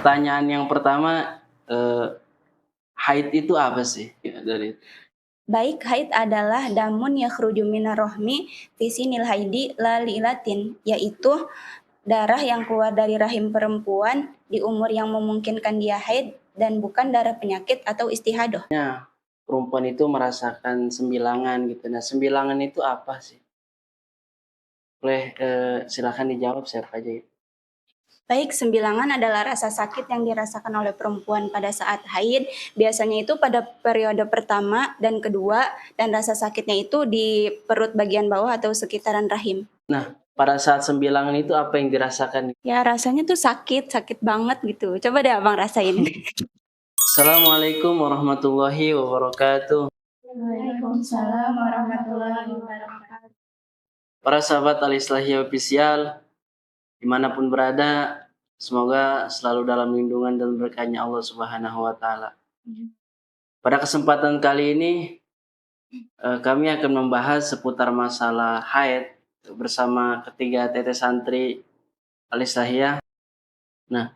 pertanyaan yang pertama, haid itu apa sih? Ya, dari Baik, haid adalah damun yakhruju minar rohmi fi sinil haidi la li'latin, yaitu darah yang keluar dari rahim perempuan di umur yang memungkinkan dia haid dan bukan darah penyakit atau istihadoh. perempuan itu merasakan sembilangan gitu. Nah, sembilangan itu apa sih? Boleh, silakan dijawab siapa aja gitu. Baik, sembilangan adalah rasa sakit yang dirasakan oleh perempuan pada saat haid. Biasanya itu pada periode pertama dan kedua, dan rasa sakitnya itu di perut bagian bawah atau sekitaran rahim. Nah, pada saat sembilangan itu apa yang dirasakan? Ya rasanya tuh sakit, sakit banget gitu. Coba deh abang rasain. Assalamualaikum warahmatullahi wabarakatuh. Waalaikumsalam warahmatullahi wabarakatuh. Para sahabat Al-Islahiyah Official, dimanapun berada, semoga selalu dalam lindungan dan berkahnya Allah Subhanahu wa Ta'ala. Pada kesempatan kali ini, kami akan membahas seputar masalah haid bersama ketiga tetes santri Al-Islahiyah. Nah,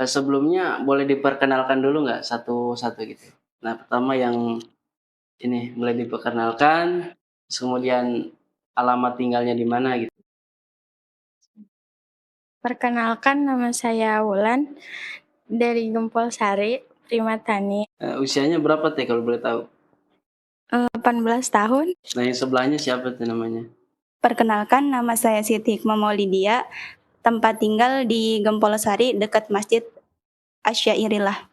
sebelumnya boleh diperkenalkan dulu nggak satu-satu gitu? Nah, pertama yang ini boleh diperkenalkan, terus kemudian alamat tinggalnya di mana gitu. Perkenalkan, nama saya Wulan dari Gempol Sari, Primatani, Usianya berapa teh kalau boleh tahu? 18 tahun. Nah, yang sebelahnya siapa tuh namanya? Perkenalkan, nama saya Siti Hikmah Maulidia, tempat tinggal di Gempol Sari dekat Masjid Asyairillah.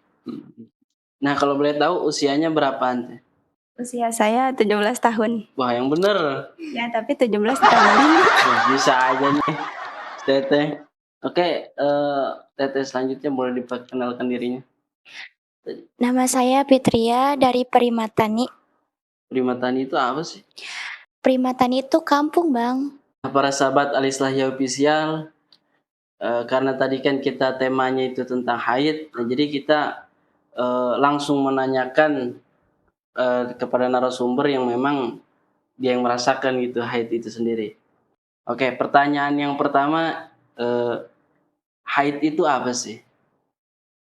Nah, kalau boleh tahu usianya berapaan teh? Usia saya 17 tahun. Wah, yang bener. Ya, tapi 17 tahun. Wah, bisa aja nih, Teteh. Oke, Teteh selanjutnya boleh diperkenalkan dirinya. Nama saya Fitria dari Primatani. Primatani itu apa sih? Primatani itu kampung, Bang. Nah, para sahabat Al-Islahiyah Official, karena tadi kan kita temanya itu tentang haid, nah jadi kita langsung menanyakan kepada narasumber yang memang dia yang merasakan gitu haid itu sendiri. Oke, pertanyaan yang pertama, haid itu apa sih?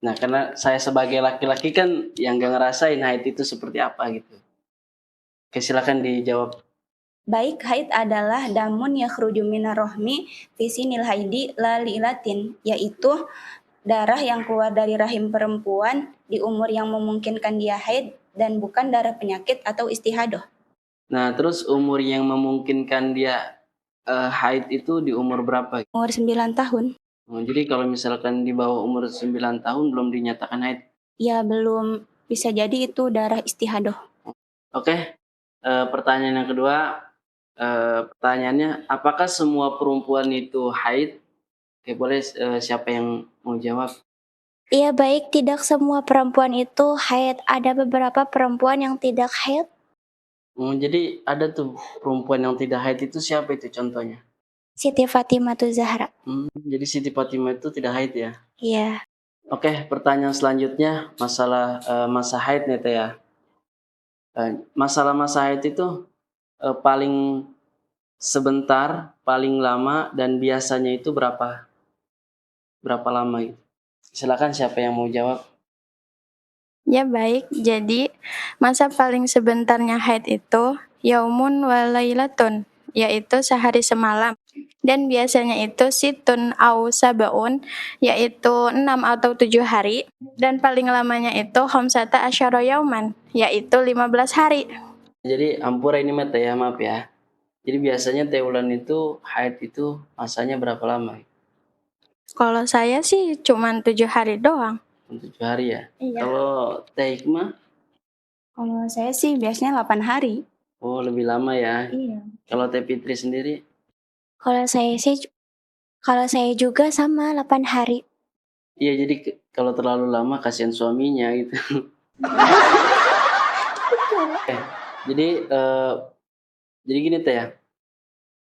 Nah, karena saya sebagai laki-laki kan yang gak ngerasain haid itu seperti apa gitu. Oke, silakan dijawab. Baik, haid adalah damun yakhruju minar rohmi fi sinil haidi la li'latin, yaitu darah yang keluar dari rahim perempuan di umur yang memungkinkan dia haid dan bukan darah penyakit atau istihadoh. Nah, terus umur yang memungkinkan dia haid itu di umur berapa? Umur 9 tahun. Jadi kalau misalkan di bawah umur 9 tahun belum dinyatakan haid. Ya belum, bisa jadi itu darah istihadoh. Oke, pertanyaan yang kedua, pertanyaannya, apakah semua perempuan itu haid? Oke, boleh siapa yang mau jawab? Iya baik, tidak semua perempuan itu haid. Ada beberapa perempuan yang tidak haid. Jadi ada tuh perempuan yang tidak haid itu siapa itu contohnya? Siti Fatimah Zahra. Jadi Siti Fatimah itu tidak haid ya? Iya. Oke, pertanyaan selanjutnya masalah masa haid nih Teh ya. Masalah masa haid itu paling sebentar, paling lama, dan biasanya itu berapa lama gitu? Silakan siapa yang mau jawab? Ya baik, jadi masa paling sebentarnya haid itu yaumun wa lailatun, yaitu sehari semalam. Dan biasanya itu situn au sabaun, yaitu 6 atau 7 hari. Dan paling lamanya itu khamsata asyara yauman, yaitu 15 hari. Jadi ampura ini mah Teh ya, maaf ya. Jadi biasanya Teh Ulan itu haid itu masanya berapa lama? Kalau saya sih cuma 7 hari doang. 7 hari ya? Iya. Kalau Teh Hikmah? Kalau saya sih biasanya 8 hari. Oh, lebih lama ya? Iya. Kalau Teh Fitri sendiri? Kalau saya juga sama 8 hari. Iya, jadi kalau terlalu lama kasihan suaminya gitu. Jadi jadi gini Teh ya,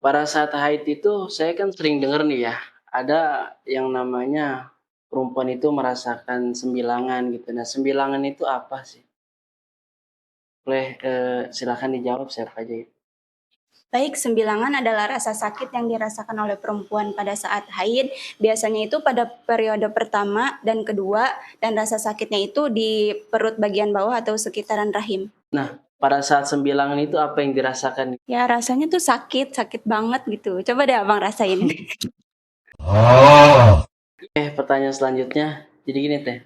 pada saat haid itu saya kan sering dengar nih ya, ada yang namanya perempuan itu merasakan sembilangan gitu. Nah, sembilangan itu apa sih? Boleh silakan dijawab siapa aja gitu. Baik, sembilangan adalah rasa sakit yang dirasakan oleh perempuan pada saat haid. Biasanya itu pada periode pertama dan kedua, dan rasa sakitnya itu di perut bagian bawah atau sekitaran rahim. Nah, pada saat sembilangan itu apa yang dirasakan? Ya rasanya tuh sakit, sakit banget gitu. Coba deh abang rasain. Oke, pertanyaan selanjutnya. Jadi gini teh,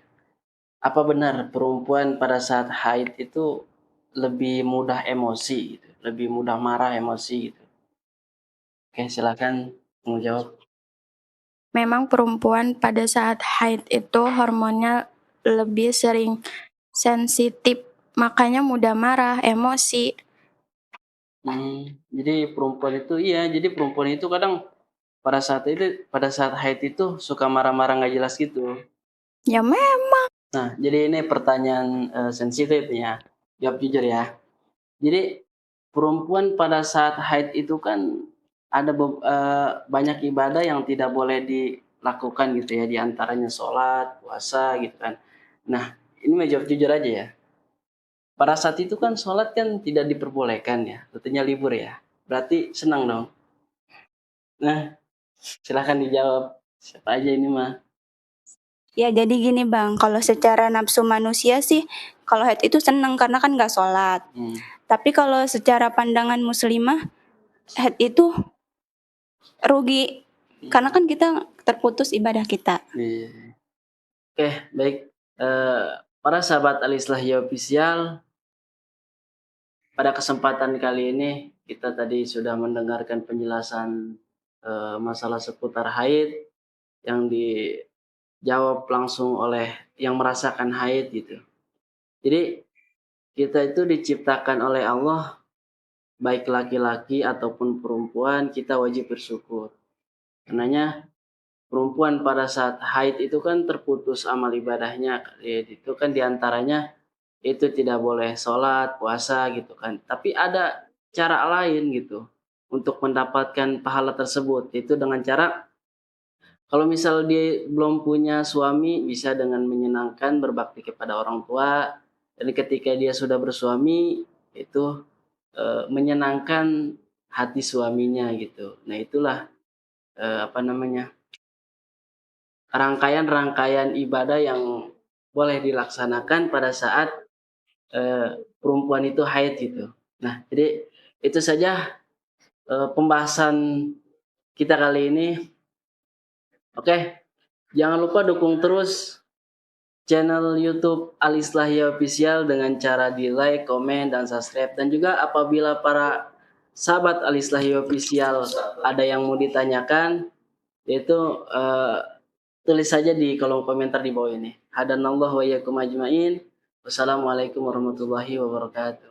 apa benar perempuan pada saat haid itu lebih mudah emosi gitu, lebih mudah marah emosi gitu? Oke, silakan menjawab. Memang perempuan pada saat haid itu hormonnya lebih sering sensitif, makanya mudah marah, emosi. Jadi perempuan itu iya, jadi perempuan itu kadang pada saat haid itu suka marah-marah nggak jelas gitu. Ya Nah, jadi ini pertanyaan sensitif ya. Jawab jujur ya. Jadi perempuan pada saat haid itu kan ada banyak ibadah yang tidak boleh dilakukan gitu ya, di antaranya sholat, puasa gitu kan. Nah, ini mau jawab jujur aja ya. Pada saat itu kan sholat kan tidak diperbolehkan ya, tentunya libur ya. Berarti senang dong. Nah, silahkan dijawab. Siapa aja ini mah. Ya jadi gini bang, kalau secara nafsu manusia sih, kalau haid itu seneng karena kan nggak sholat. Tapi kalau secara pandangan muslimah, haid itu rugi karena kan kita terputus ibadah kita. Iya. Oke, baik. Para sahabat Alislahiyah Official, pada kesempatan kali ini kita tadi sudah mendengarkan penjelasan masalah seputar haid yang dijawab langsung oleh yang merasakan haid gitu. Jadi kita itu diciptakan oleh Allah, baik laki-laki ataupun perempuan, kita wajib bersyukur. Karenanya perempuan pada saat haid itu kan terputus amal ibadahnya, itu kan diantaranya itu tidak boleh sholat, puasa gitu kan. Tapi ada cara lain gitu untuk mendapatkan pahala tersebut. Itu dengan cara kalau misal dia belum punya suami, bisa dengan menyenangkan berbakti kepada orang tua. Dan ketika dia sudah bersuami, itu menyenangkan hati suaminya gitu. Nah itulah apa namanya, rangkaian-rangkaian ibadah yang boleh dilaksanakan pada saat perempuan itu haid gitu. Nah, jadi itu saja pembahasan kita kali ini. Oke, jangan lupa dukung terus channel YouTube Alislahiyah Official dengan cara di like, komen, dan subscribe. Dan juga apabila para sahabat Alislahiyah Official ada yang mau ditanyakan, yaitu tulis saja di kolom komentar di bawah ini. Hadanallahu wa iyyakum ajmain. Wassalamualaikum warahmatullahi wabarakatuh.